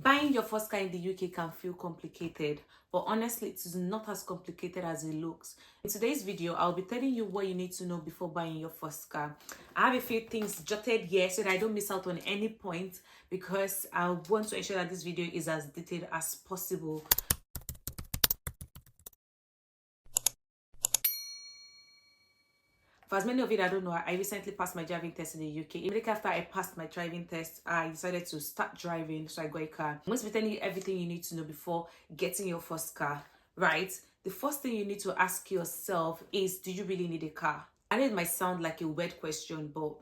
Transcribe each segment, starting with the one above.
Buying your first car in the UK can feel complicated, but honestly, it is not as complicated as it looks. In today's video, I'll be telling you what you need to know before buying your first car. I have a few things jotted here so that I don't miss out on any point, because I want to ensure that this video is as detailed as possible. For as many of you that don't know, I recently passed my driving test in the UK. Immediately after I passed my driving test, I decided to start driving, so I got a car. I'm going to be telling you everything you need to know before getting your first car, right? The first thing you need to ask yourself is, do you really need a car? I know it might sound like a weird question, but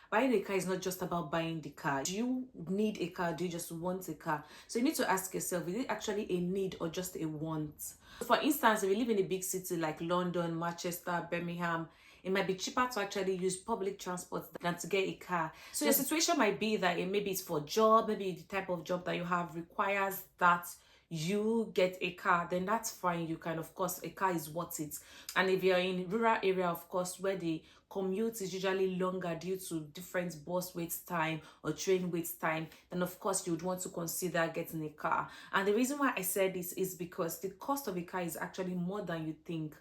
buying a car is not just about buying the car. Do you need a car? Do you just want a car? So you need to ask yourself, is it actually a need or just a want? For instance, if you live in a big city like London, Manchester, Birmingham, it might be cheaper to actually use public transport than to get a car. So your situation might be that maybe it's for job, maybe the type of job that you have requires that you get a car, then that's fine. You can, of course, a car is worth it. And if you're in rural area, of course, where the commute is usually longer due to different bus wait time or train wait time, then of course you would want to consider getting a car. And the reason why I said this is because the cost of a car is actually more than you think,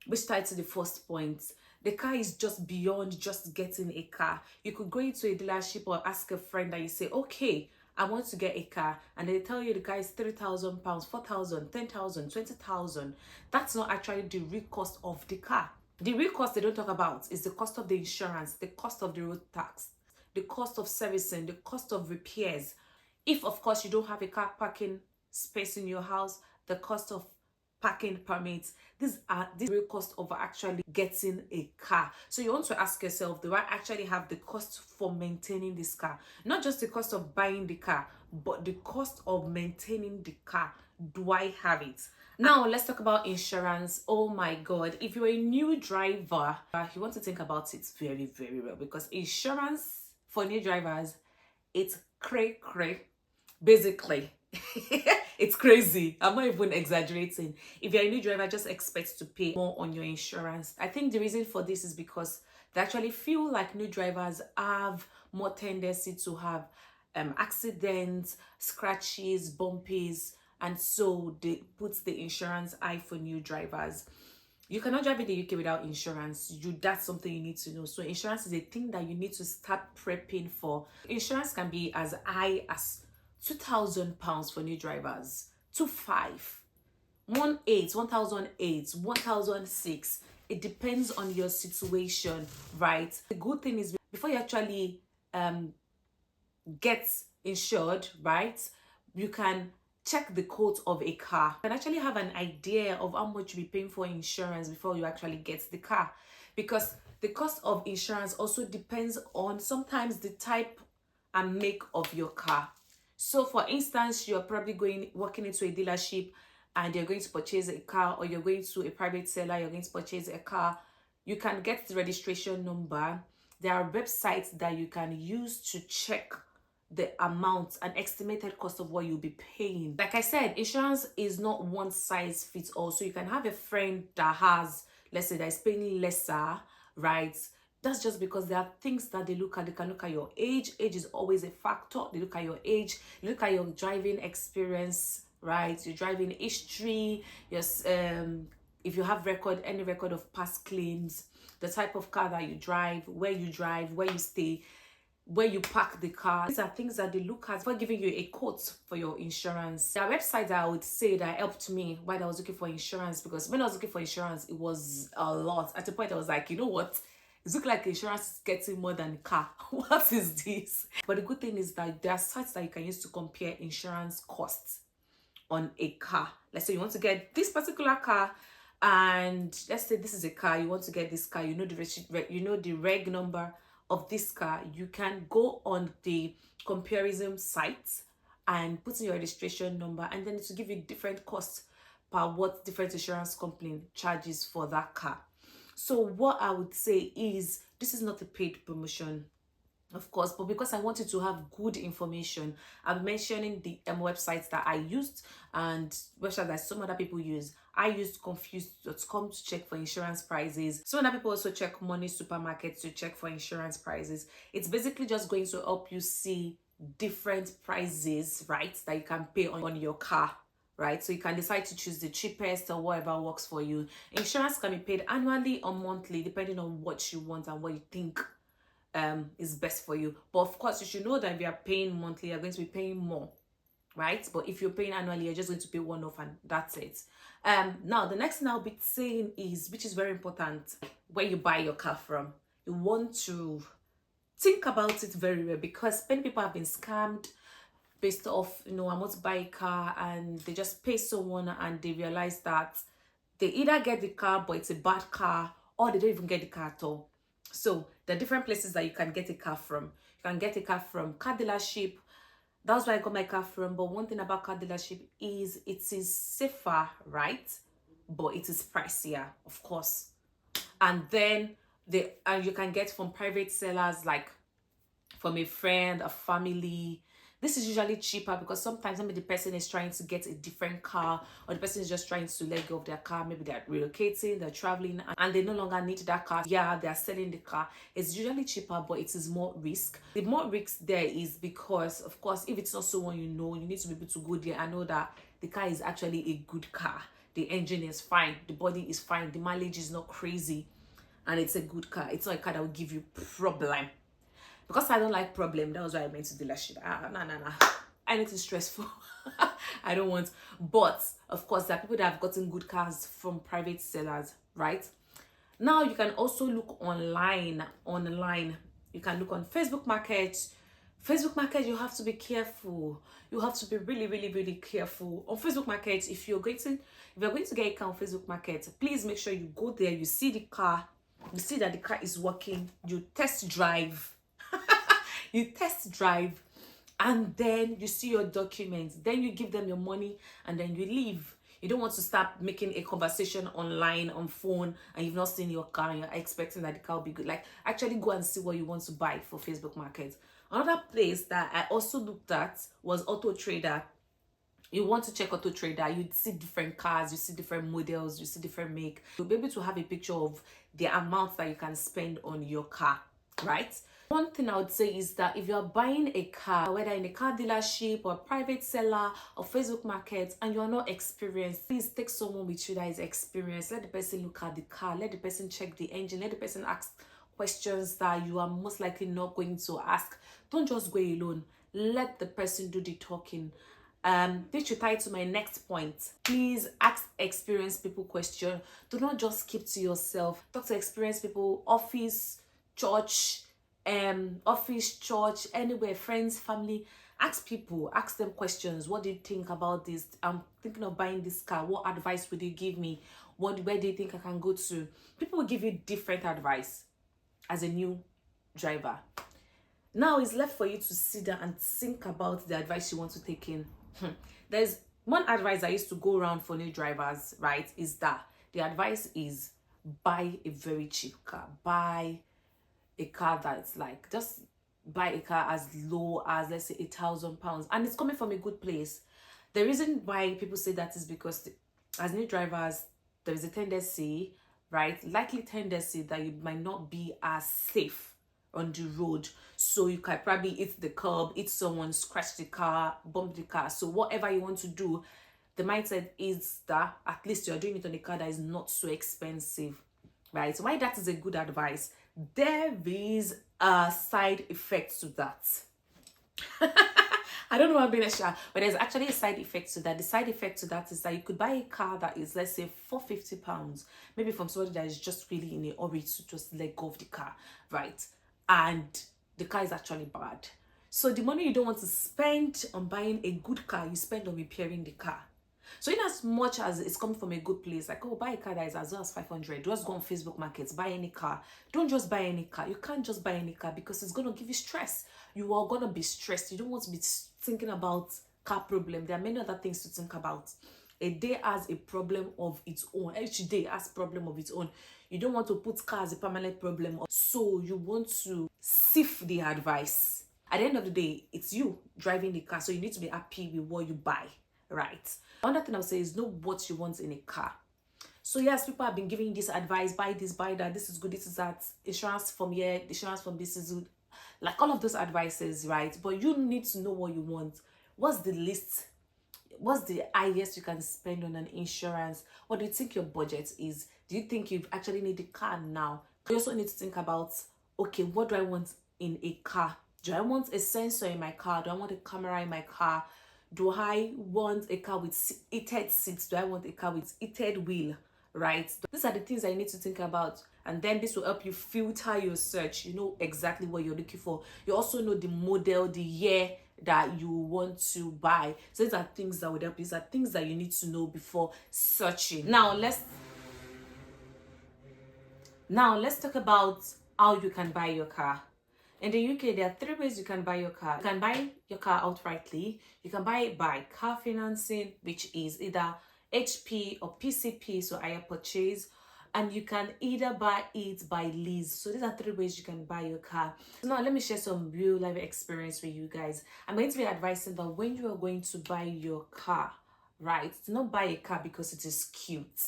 which ties to the first point. The car is just beyond just getting a car. You could go into a dealership or ask a friend that you say, okay, I want to get a car, and they tell you the car is £3,000, 4,000, 10,000, 20,000. That's not actually the real cost of the car. The real cost they don't talk about is the cost of the insurance, the cost of the road tax, the cost of servicing, the cost of repairs. If, of course, you don't have a car parking space in your house, the cost of parking permits. These are the real cost of actually getting a car. So you want to ask yourself, do I actually have the cost for maintaining this car? Not just the cost of buying the car, but the cost of maintaining the car. Do I have it? Now let's talk about insurance. Oh my god, if you're a new driver, you want to think about it very, very well, because insurance for new drivers, it's cray basically. It's crazy. I'm not even exaggerating. If you're a new driver, just expect to pay more on your insurance. I think the reason for this is because they actually feel like new drivers have more tendency to have accidents, scratches, bumpies, and so they put the insurance high for new drivers. You cannot drive in the UK without insurance. That's something you need to know. So insurance is a thing that you need to start prepping for. Insurance can be as high as £2,000 for new drivers, 2,500, 1,800, 1,008, 1,006. It depends on your situation, right? The good thing is, before you actually get insured, right, you can check the quote of a car. You can actually have an idea of how much you'll be paying for insurance before you actually get the car, because the cost of insurance also depends on sometimes the type and make of your car. So for instance, you're probably walking into a dealership and you're going to purchase a car, or you're going to a private seller, you're going to purchase a car. You can get the registration number. There are websites that you can use to check the amount and estimated cost of what you'll be paying. Like I said, insurance is not one size fits all. So you can have a friend that has, let's say, that is paying lesser, right? That's just because there are things that they look at. They can look at your age. Age is always a factor. They look at your age, they look at your driving experience, right? Your driving history, your if you have any record of past claims, the type of car that you drive, where you stay, where you park the car. These are things that they look at before giving you a quote for your insurance. There are websites that I would say that helped me while I was looking for insurance, because when I was looking for insurance, it was a lot. At the point I was like, you know what? It looks like insurance is getting more than a car. What is this? But the good thing is that there are sites that you can use to compare insurance costs on a car. Let's say you want to get this particular car, and let's say this is a car, you want to get this car, you know the reg number of this car. You can go on the comparison sites and put in your registration number, and then it will give you different costs per what different insurance company charges for that car. So what I would say is, this is not a paid promotion, of course, but because I wanted to have good information, I'm mentioning the websites that I used and websites that some other people use. I used confused.com to check for insurance prices. Some other people also check Money Supermarket to check for insurance prices. It's basically just going to help you see different prices, right, that you can pay on your car, right? So you can decide to choose the cheapest or whatever works for you. Insurance can be paid annually or monthly depending on what you want and what you think is best for you. But of course, you should know that if you are paying monthly, you're going to be paying more, right? But if you're paying annually, you're just going to pay one off and that's it. Now the next thing I'll be saying is, which is very important, where you buy your car from, you want to think about it very well, because many people have been scammed based off, I want to buy a car, and they just pay someone and they realize that they either get the car but it's a bad car, or they don't even get the car at all. So there are different places that you can get a car from. You can get a car from car dealership. That's where I got my car from. But one thing about car dealership is it is safer, right? But it is pricier, of course. And then you can get from private sellers, like from a friend, a family. This is usually cheaper because sometimes maybe the person is trying to get a different car, or the person is just trying to let go of their car. Maybe they're relocating, they're traveling, and they no longer need that car. Yeah, they're selling the car. It's usually cheaper, but it is more risk. The more risk there is because, of course, if it's not someone you know, you need to be able to go there and know that the car is actually a good car. The engine is fine, the body is fine, the mileage is not crazy, and it's a good car. It's not a car that will give you problem. Because I don't like problem, that was why I went to dealership. Nah. Anything stressful, I don't want. But of course, there are people that have gotten good cars from private sellers, right? Now you can also look online. You can look on Facebook Market. Facebook Market, you have to be careful. You have to be really careful. On Facebook Market, if you're going to get a car on Facebook Market, please make sure you go there, you see the car, you see that the car is working, you test drive. You test drive, and then you see your documents, then you give them your money, and then you leave. You don't want to start making a conversation online, on phone, and you've not seen your car and you're expecting that the car will be good. Like, actually go and see what you want to buy for Facebook Market. Another place that I also looked at was Auto Trader. You want to check Auto Trader, you'd see different cars, you see different models, you see different make. You'll be able to have a picture of the amount that you can spend on your car, right? One thing I would say is that if you're buying a car, whether in a car dealership or private seller or Facebook Market, and you're not experienced, please take someone with you that is experienced. Let the person look at the car, let the person check the engine, let the person ask questions that you are most likely not going to ask. Don't just go alone. Let the person do the talking. This should tie to my next point. Please ask experienced people questions. Do not just keep to yourself. Talk to experienced people, office, church, anywhere, friends, family. Ask people, ask them questions. What do you think about this? I'm thinking of buying this car. What advice would you give me? Where do you think I can go to? People will give you different advice as a new driver. Now it's left for you to sit down and think about the advice you want to take in. There's one advice I used to go around for new drivers, right? Is that the advice is buy a very cheap car. Buy a car that's like, just buy a car as low as, let's say, £1,000, and it's coming from a good place. The reason why people say that is because as new drivers, there is a tendency, right, likely tendency that you might not be as safe on the road. So you can probably hit the curb, hit someone, scratch the car, bump the car. So whatever you want to do, the mindset is that at least you're doing it on a car that is not so expensive, right? So why that is a good advice, there is a side effect to that. I don't know what being a sure, but there's actually a side effect to that. The side effect to that is that you could buy a car that is, let's say, £450, maybe from somebody that is just really in a hurry to just let go of the car, right? And the car is actually bad. So the money you don't want to spend on buying a good car, you spend on repairing the car. So in as much as it's coming from a good place, like, oh, buy a car that is as low as 500, just go on Facebook Markets, buy any car. Don't just buy any car. You can't just buy any car because it's going to give you stress. You are going to be stressed. You don't want to be thinking about car problem. There are many other things to think about. A day has a problem of its own. Each day has a problem of its own. You don't want to put car as a permanent problem. So you want to sift the advice. At the end of the day, it's you driving the car. So you need to be happy with what you buy, right? Another thing I would say is know what you want in a car. So yes, people have been giving this advice, buy this, buy that, this is good, this is that, insurance from here, insurance from this is good. like all of those advices, right? But you need to know what you want. What's the least, what's the highest you can spend on an insurance? What do you think your budget is? Do you think you actually need a car now? You also need to think about, okay, what do I want in a car? Do I want a sensor in my car? Do I want a camera in my car? Do I want a car with heated seats? Do I want a car with heated wheel? Right? These are the things that you need to think about, and then this will help you filter your search. You know exactly what you're looking for. You also know the model, the year that you want to buy. So these are things that would help. These are things that you need to know before searching. Now let's talk about how you can buy your car. In the UK, there are 3 ways you can buy your car. You can buy your car outrightly. You can buy it by car financing, which is either HP or PCP, so hire purchase. And you can either buy it by lease. So these are 3 ways you can buy your car. So now let me share some real life experience with you guys. I'm going to be advising that when you are going to buy your car, right, do not buy a car because it is cute.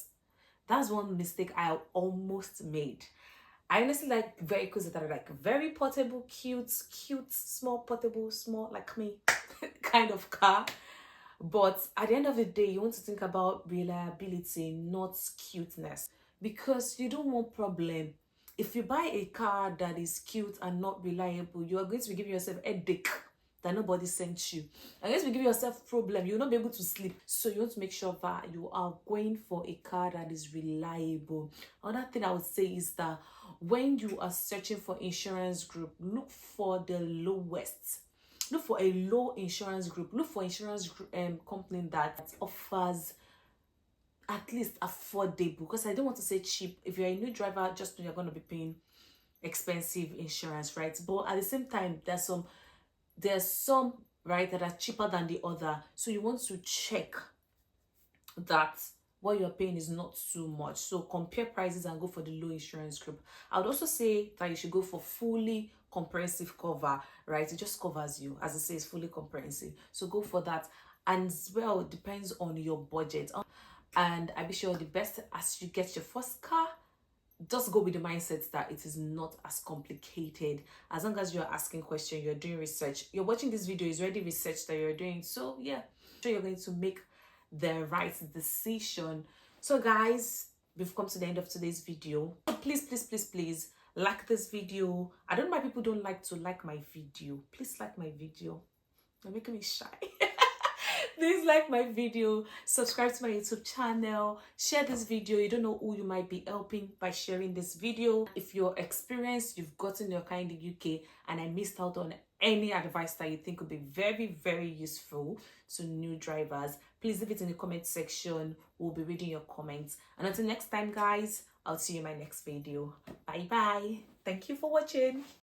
That's one mistake I almost made. I honestly like vehicles that are like very portable, cute, small, portable, small, like me, kind of car. But at the end of the day, you want to think about reliability, not cuteness. Because you don't want problem. If you buy a car that is cute and not reliable, you are going to be giving yourself a headache that nobody sent you. And going to be giving yourself problem. You will not be able to sleep. So you want to make sure that you are going for a car that is reliable. Another thing I would say is that when you are searching for insurance group, look for the lowest. Look for a low insurance group. Look for insurance company that offers at least affordable, because I don't want to say cheap. If you're a new driver, just know you're going to be paying expensive insurance, right? But at the same time, there's some right that are cheaper than the other, so you want to check that what you're paying is not too much. So compare prices and go for the low insurance group. I would also say that you should go for fully comprehensive cover, right? It just covers you, as it says, fully comprehensive. So go for that. And as well, it depends on your budget. And I wish you all the best as you get your first car. Just go with the mindset that it is not as complicated. As long as you're asking questions, you're doing research, you're watching this video, is already research that you're doing. So yeah, sure you're going to make the right decision. So guys, we've come to the end of today's video. Please like this video. I don't know why people don't like to like my video. Please like my video. You're making me shy. Please like my video, subscribe to my YouTube channel, share this video. You don't know who you might be helping by sharing this video. If you're experienced, you've gotten your car in the UK and I missed out on any advice that you think would be very, very useful to new drivers, please leave it in the comment section. We'll be reading your comments. And until next time, guys, I'll see you in my next video. Bye bye. Thank you for watching.